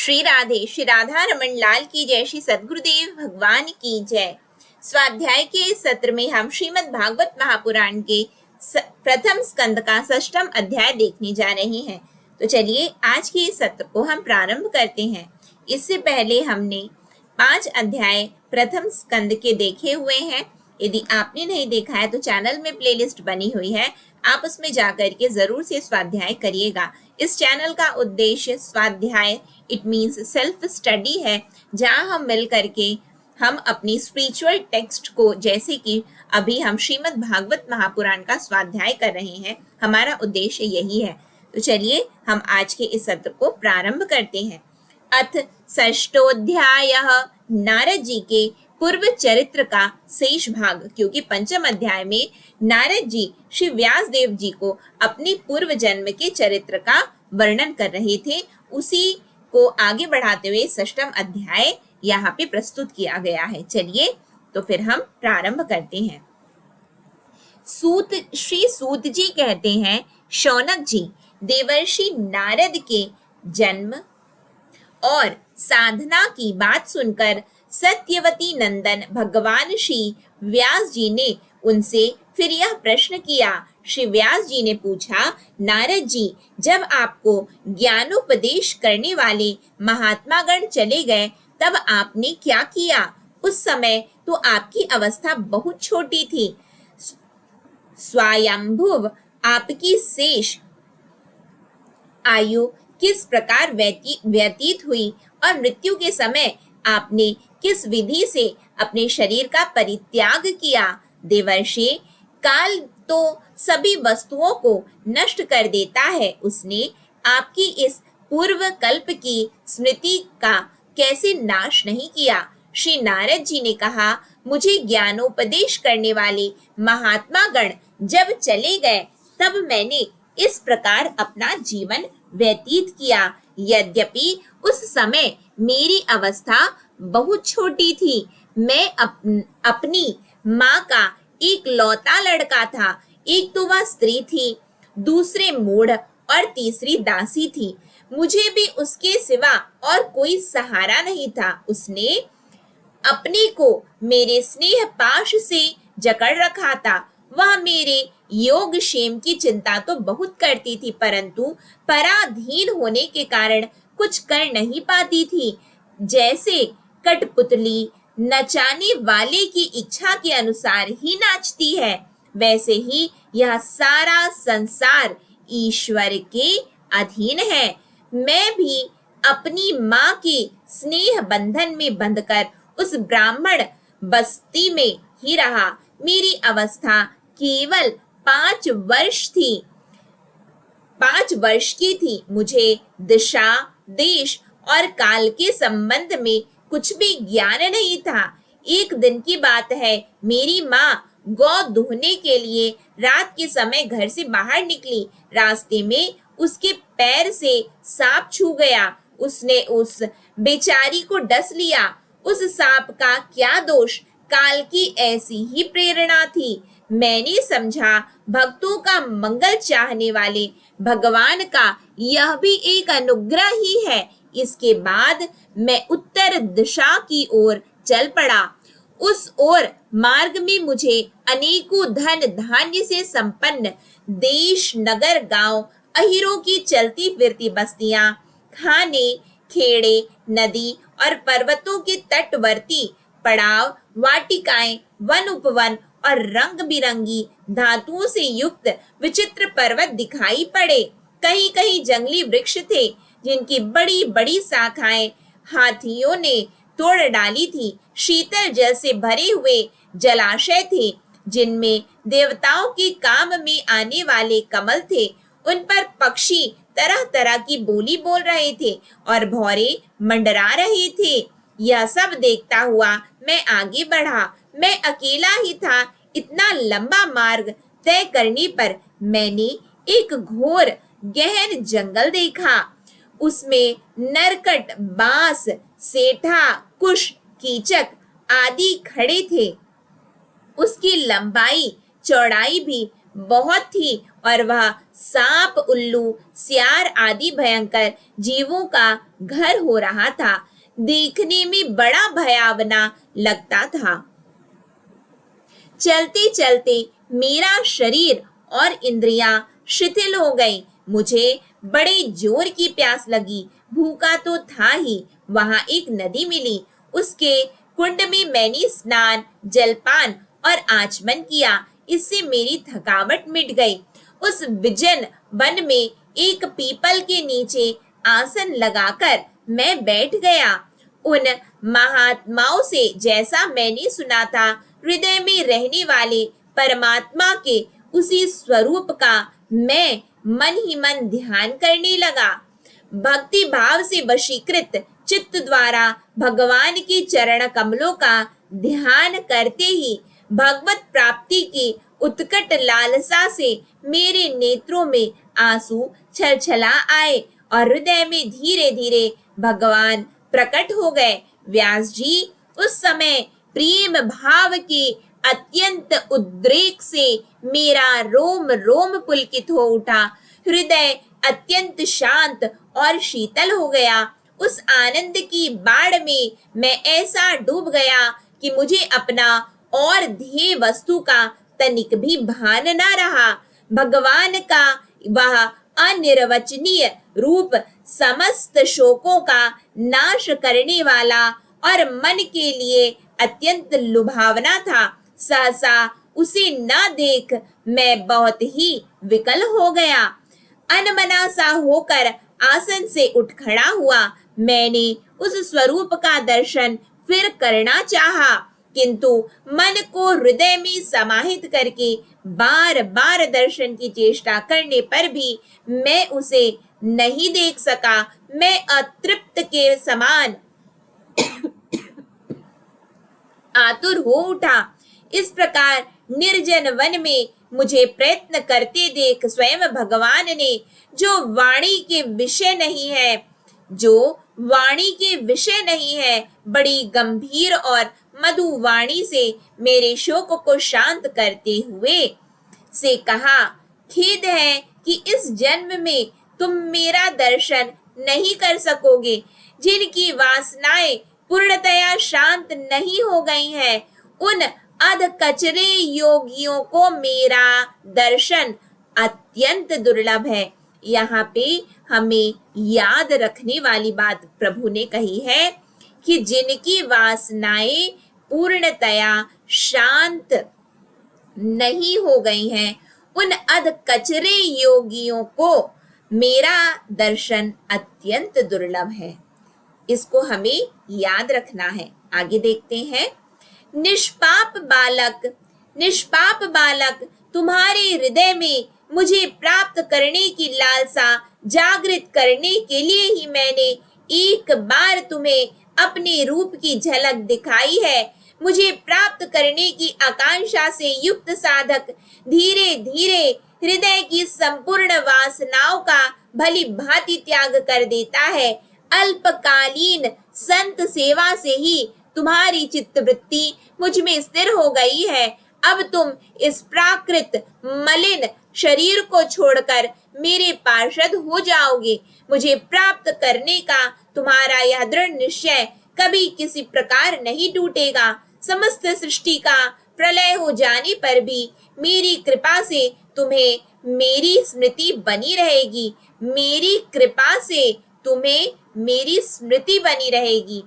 श्री राधा रमन लाल की जय, श्री सद्गुरुदेव भगवान की जय। स्वाध्याय के इस सत्र में हम श्रीमद् भागवत महापुराण के प्रथम स्कंद का 6वां अध्याय देखने जा रहे हैं। तो चलिए आज के इस सत्र को हम प्रारंभ करते हैं। इससे पहले हमने 5 अध्याय प्रथम स्कंद के देखे हुए हैं। यदि आपने नहीं देखा है तो चैनल में प्लेलिस्ट बनी हुई है, आप उसमें जाकर के जरूर से स्वाध्याय करिएगा। इस चैनल का उद्देश्य स्वाध्याय इट मीन्स सेल्फ स्टडी है, जहां हम मिल करके हम अपनी स्पिरिचुअल टेक्स्ट को, जैसे कि अभी हम श्रीमद् भागवत महापुराण का स्वाध्याय कर रहे हैं, हमारा उद्देश्य यही है। तो चलिए हम आज के इस सत्र को प्रारंभ करते हैं। अथ 6वाध्यायः नारद जी के पूर्व चरित्र का शेष भाग, क्योंकि 5वें अध्याय में नारद जी श्री व्यास देव जी को अपनी पूर्व जन्म के चरित्र का वर्णन कर रहे थे, उसी को आगे बढ़ाते हुए 6वां अध्याय यहाँ पे प्रस्तुत किया गया है। चलिए तो फिर हम प्रारंभ करते हैं। श्री सूत जी कहते हैं, शौनक जी, देवर्षि नारद के जन्म और साधना की बात सुनकर सत्यवती नंदन भगवान श्री व्यास जी ने उनसे फिर यह प्रश्न किया। श्री व्यास जी ने पूछा, नारद जी, जब आपको ज्ञानोपदेश करने वाले महात्मागण चले गए तब आपने क्या किया? उस समय तो आपकी अवस्था बहुत छोटी थी। स्वयंभुव आपकी शेष आयु किस प्रकार व्यतीत हुई और मृत्यु के समय आपने किस विधि से अपने शरीर का परित्याग किया? देवर्षि, काल तो सभी वस्तुओं को नष्ट कर देता है, उसने आपकी इस पूर्व कल्प की स्मृति का कैसे नाश नहीं किया? श्री नारद जी ने कहा, मुझे ज्ञानोपदेश करने वाले महात्मा गण जब चले गए तब मैंने इस प्रकार अपना जीवन व्यतीत किया। यद्यपि उस समय मेरी अवस्था बहुत छोटी थी, मैं अपनी माँ का एक लौता लड़का था। एक तो वह स्त्री थी, दूसरे मूढ़ और तीसरी दासी थी। मुझे भी उसके सिवा और कोई सहारा नहीं था। उसने अपने को मेरे स्नेह पाश से जकड़ रखा था। वह मेरे योग क्षेम की चिंता तो बहुत करती थी, परंतु पराधीन होने के कारण कुछ कर नहीं पाती थी। जैसे कठपुतली नचाने वाले की इच्छा के अनुसार ही नाचती है, वैसे ही यह सारा संसार ईश्वर के अधीन है। मैं भी अपनी माँ के स्नेह बंधन में बंधकर उस ब्राह्मण बस्ती में ही रहा। मेरी अवस्था केवल 5 वर्ष की थी। मुझे दिशा, देश और काल के संबंध में कुछ भी ज्ञान नहीं था। एक दिन की बात है, मेरी माँ गौ दूहने के लिए रात के समय घर से बाहर निकली। रास्ते में उसके पैर से सांप छू गया। उसने उस बेचारी को डस लिया। उस सांप का क्या दोष? काल की ऐसी ही प्रेरणा थी। मैंने समझा, भक्तों का मंगल चाहने वाले भगवान का यह भी एक अनुग्रह ही है। इसके बाद मैं उत्तर दिशा की ओर चल पड़ा। उस ओर मार्ग में मुझे अनेकों धन धान्य से संपन्न देश, नगर, गांव, अहिरों की चलती फिरती बस्तियां, खाने, खेड़े, नदी और पर्वतों के तटवर्ती पड़ाव, वाटिकाएं, वन उपवन और रंग बिरंगी धातुओं से युक्त विचित्र पर्वत दिखाई पड़े। कहीं कहीं जंगली वृक्ष थे, जिनकी बड़ी बड़ी शाखाएं हाथियों ने तोड़ डाली थी। शीतल जल से भरे हुए जलाशय थे, जिनमें देवताओं के काम में आने वाले कमल थे। उन पर पक्षी तरह तरह की बोली बोल रहे थे और भौरे मंडरा रहे थे। यह सब देखता हुआ मैं आगे बढ़ा। मैं अकेला ही था। इतना लंबा मार्ग तय करने पर मैंने एक घोर गहन जंगल देखा। उसमें नरकट, बांस, सेठा, कुश, कीचक आदि खड़े थे। उसकी लंबाई चौड़ाई भी बहुत थी और वह सांप, उल्लू, सियार आदि भयंकर जीवों का घर हो रहा था। देखने में बड़ा भयावना लगता था। चलते चलते मेरा शरीर और इंद्रियां शिथिल हो गई। मुझे बड़े जोर की प्यास लगी। भूखा तो था ही। वहां एक नदी मिली। उसके कुंड में मैंने स्नान, जलपान और आचमन किया। इससे मेरी थकावट मिट गई। उस विजन वन में एक पीपल के नीचे आसन लगाकर मैं बैठ गया। उन महात्माओं से जैसा मैंने सुना था, हृदय में रहने वाले परमात्मा के उसी स्वरूप का मैं मन ही मन ध्यान करने लगा। भक्ति भाव से वशीकृत चित्त द्वारा भगवान के चरण कमलों का ध्यान करते ही भगवत प्राप्ति की उत्कट लालसा से मेरे नेत्रों में आंसू छलछला आए और हृदय में धीरे धीरे भगवान प्रकट हो गए। व्यास जी उस समय प्रेम भाव के अत्यंत उद्रेक से मेरा रोम रोम पुलकित हो उठा। हृदय अत्यंत शांत और शीतल हो गया। उस आनंद की बाढ़ में मैं ऐसा डूब गया कि मुझे अपना और ध्येय वस्तु का तनिक भी भान न रहा। भगवान का वह अनिर्वचनीय रूप समस्त शोकों का नाश करने वाला और मन के लिए अत्यंत लुभावना था। सहसा उसे न देख मैं बहुत ही विकल हो गया। अनमना सा होकर आसन से उठ खड़ा हुआ। मैंने उस स्वरूप का दर्शन फिर करना चाहा, किंतु मन को हृदय में समाहित करके बार बार दर्शन की चेष्टा करने पर भी मैं उसे नहीं देख सका। मैं अतृप्त के समान आतुर हो उठा। इस प्रकार निर्जन वन में मुझे प्रयत्न करते देख स्वयं भगवान ने जो वाणी के विषय नहीं है, बड़ी गंभीर और मधु वाणी से मेरे शोक को शांत करते हुए से कहा, खेद है कि इस जन्म में तुम मेरा दर्शन नहीं कर सकोगे। जिनकी वासनाएं पूर्णतया शांत नहीं हो गई हैं, उन अध कचरे योगियों को मेरा दर्शन अत्यंत दुर्लभ है। यहाँ पे हमें याद रखने वाली बात प्रभु ने कही है कि जिनकी वासनाएं पूर्णतया शांत नहीं हो गई हैं, उन अध कचरे योगियों को मेरा दर्शन अत्यंत दुर्लभ है। इसको हमें याद रखना है। आगे देखते हैं। निष्पाप बालक, तुम्हारे हृदय में मुझे प्राप्त करने की लालसा जागृत करने के लिए ही मैंने एक बार तुम्हें अपने रूप की झलक दिखाई है। मुझे प्राप्त करने की आकांक्षा से युक्त साधक धीरे धीरे हृदय की संपूर्ण वासनाओं का भली भांति त्याग कर देता है। अल्पकालीन संत सेवा से ही तुम्हारी चित्तवृत्ति मुझ में स्थिर हो गई है। अब तुम इस प्राकृत मलिन शरीर को छोड़कर मेरे पार्षद हो जाओगे। मुझे प्राप्त करने का तुम्हारा यह दृढ़ निश्चय कभी किसी प्रकार नहीं टूटेगा। समस्त सृष्टि का प्रलय हो जाने पर भी मेरी कृपा से तुम्हें मेरी स्मृति बनी रहेगी। मेरी कृपा से तुम्हें मेरी स्मृति बनी रहेगी।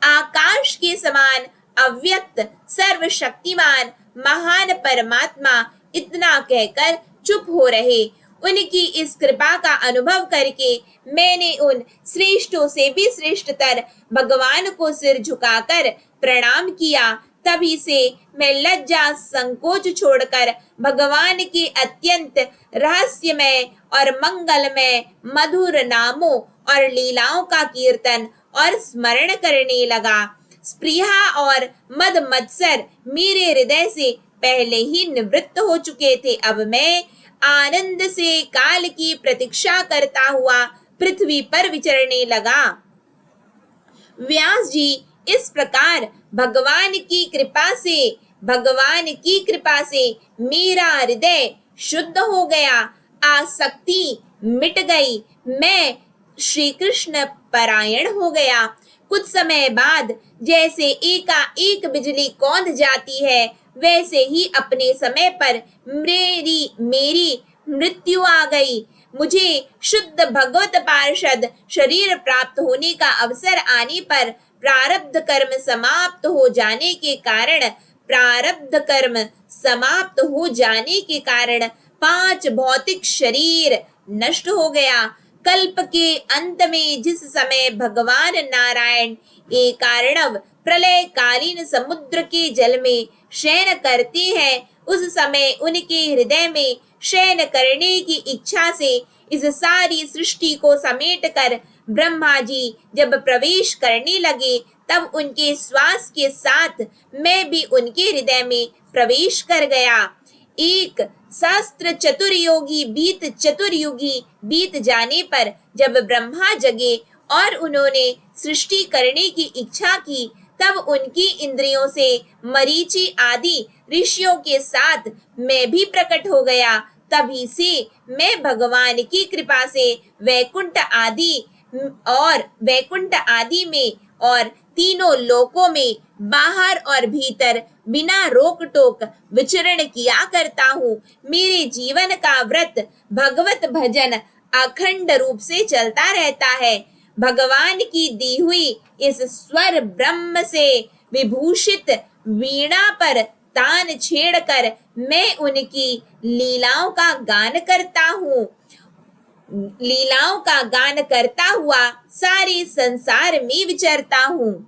आकाश के समान अव्यक्त सर्वशक्तिमान महान परमात्मा इतना कहकर चुप हो रहे। उनकी इस कृपा का अनुभव करके मैंने उन श्रेष्ठों से भी श्रेष्ठतर भगवान को सिर झुकाकर प्रणाम किया। तभी से मैं लज्जा संकोच छोड़कर भगवान के अत्यंत रहस्यमय और मंगलमय मधुर नामों और लीलाओं का कीर्तन और स्मरण करने लगा। स्पृहा और मद मत्सर मेरे हृदय से पहले ही निवृत्त हो चुके थे। अब मैं आनंद से काल की प्रतीक्षा करता हुआ पृथ्वी पर विचरने लगा। व्यास जी इस प्रकार भगवान की कृपा से मेरा हृदय शुद्ध हो गया, आसक्ति मिट गई, मैं श्री कृष्ण परायण हो गया। कुछ समय बाद जैसे एकाएक बिजली कौंध जाती है, वैसे ही अपने समय पर मेरी मृत्यु आ गई। मुझे शुद्ध भगवत पार्षद शरीर प्राप्त होने का अवसर आने पर प्रारब्ध कर्म समाप्त हो जाने के कारण 5 भौतिक शरीर नष्ट हो गया। कल्प के अंत में जिस समय भगवान नारायण एकार्णव प्रलय कालीन समुद्र के जल में शयन करते हैं, उस समय उनके हृदय में शयन करने की इच्छा से इस सारी सृष्टि को समेट कर ब्रह्मा जी जब प्रवेश करने लगे, तब उनके श्वास के साथ मैं भी उनके हृदय में प्रवेश कर गया। एक शास्त्र चतुर्युगी बीत जाने पर जब ब्रह्मा जगे और उन्होंने सृष्टि करने की इच्छा की, तब उनकी इंद्रियों से मरीचि आदि ऋषियों के साथ मैं भी प्रकट हो गया। तभी से मैं भगवान की कृपा से वैकुंठ आदि में और तीनों लोकों में बाहर और भीतर बिना रोक टोक विचरण किया करता हूँ। मेरे जीवन का व्रत भगवत भजन अखंड रूप से चलता रहता है। भगवान की दी हुई इस स्वर ब्रह्म से विभूषित वीणा पर तान छेड़कर मैं उनकी लीलाओं का गान करता हुआ सारे संसार में विचरता हूँ।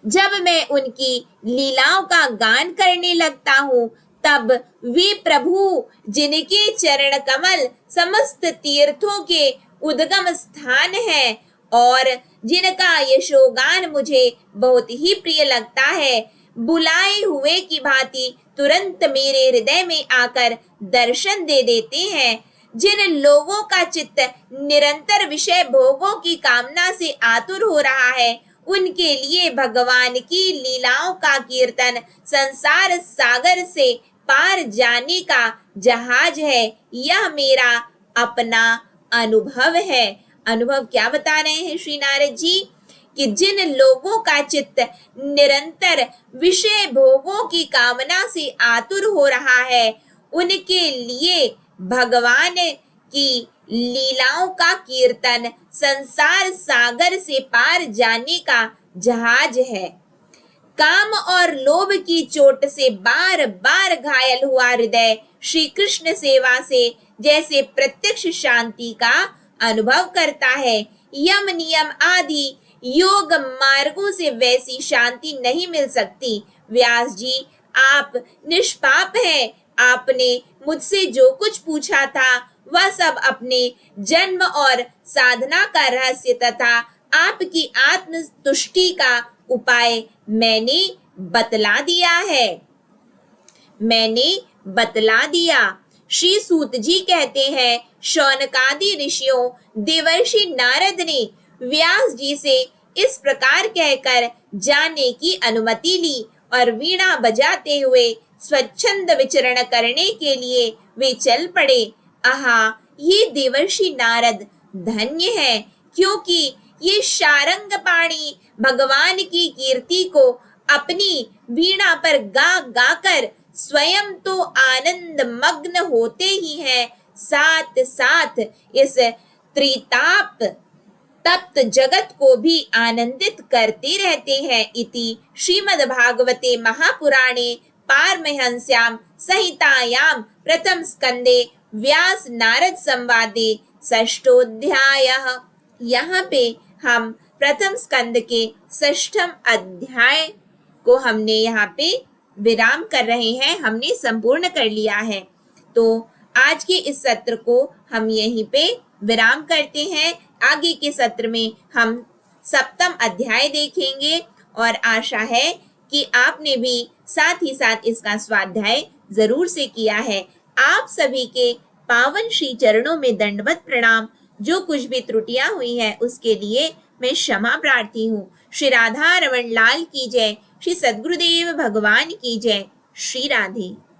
जब मैं उनकी लीलाओं का गान करने लगता हूँ, तब वे प्रभु जिनके चरण कमल समस्त तीर्थों के उद्गम स्थान है और जिनका यशोगान मुझे बहुत ही प्रिय लगता है, बुलाए हुए की भांति तुरंत मेरे हृदय में आकर दर्शन दे देते हैं। जिन लोगों का चित्त निरंतर विषय भोगों की कामना से आतुर हो रहा है, उनके लिए भगवान की लीलाओं का कीर्तन संसार सागर से पार जाने का जहाज है। यह मेरा अपना अनुभव है। अनुभव क्या बता रहे हैं श्री नारद जी? कि जिन लोगों का चित्त निरंतर विषय भोगों की कामना से आतुर हो रहा है, उनके लिए भगवान की लीलाओं का कीर्तन संसार सागर से पार जाने का जहाज है। काम और लोभ की चोट से बार बार घायल हुआ हृदय श्री कृष्ण सेवा से जैसे प्रत्यक्ष शांति का अनुभव करता है, यम नियम आदि योग मार्गों से वैसी शांति नहीं मिल सकती। व्यास जी, आप निष्पाप हैं। आपने मुझसे जो कुछ पूछा था वह सब अपने जन्म और साधना का रहस्य तथा आपकी आत्म तुष्टि का उपाय मैंने बतला दिया। श्री सूत जी कहते हैं, शौनकादि ऋषियों देवर्षि नारद ने व्यास जी से इस प्रकार कहकर जाने की अनुमति ली और वीणा बजाते हुए स्वच्छंद विचरण करने के लिए वे चल पड़े। आहा, ये देवर्षि नारद धन्य है, क्योंकि ये शारंग पाणी भगवान की कीर्ति को अपनी वीणा पर गा गाकर स्वयं तो आनंद मग्न होते ही हैं, साथ साथ इस त्रिताप तप्त जगत को भी आनंदित करते रहते हैं। इति श्रीमद्भागवते महापुराणे पारमहंस्याम संहितायां प्रथम स्कंदे व्यास नारद संवादे षष्ठोऽध्यायः। यहाँ पे हम प्रथम स्कंद के 6ठम अध्याय को हमने यहाँ पे विराम कर रहे हैं, हमने संपूर्ण कर लिया है। तो आज के इस सत्र को हम यहीं पे विराम करते हैं। आगे के सत्र में हम 7वां अध्याय देखेंगे और आशा है कि आपने भी साथ ही साथ इसका स्वाध्याय जरूर से किया है। आप सभी के पावन श्री चरणों में दंडवत प्रणाम। जो कुछ भी त्रुटियां हुई है उसके लिए मैं क्षमा प्रार्थी हूँ। श्री राधा रमन लाल की जय। श्री सद्गुरुदेव भगवान की जय। श्री राधे।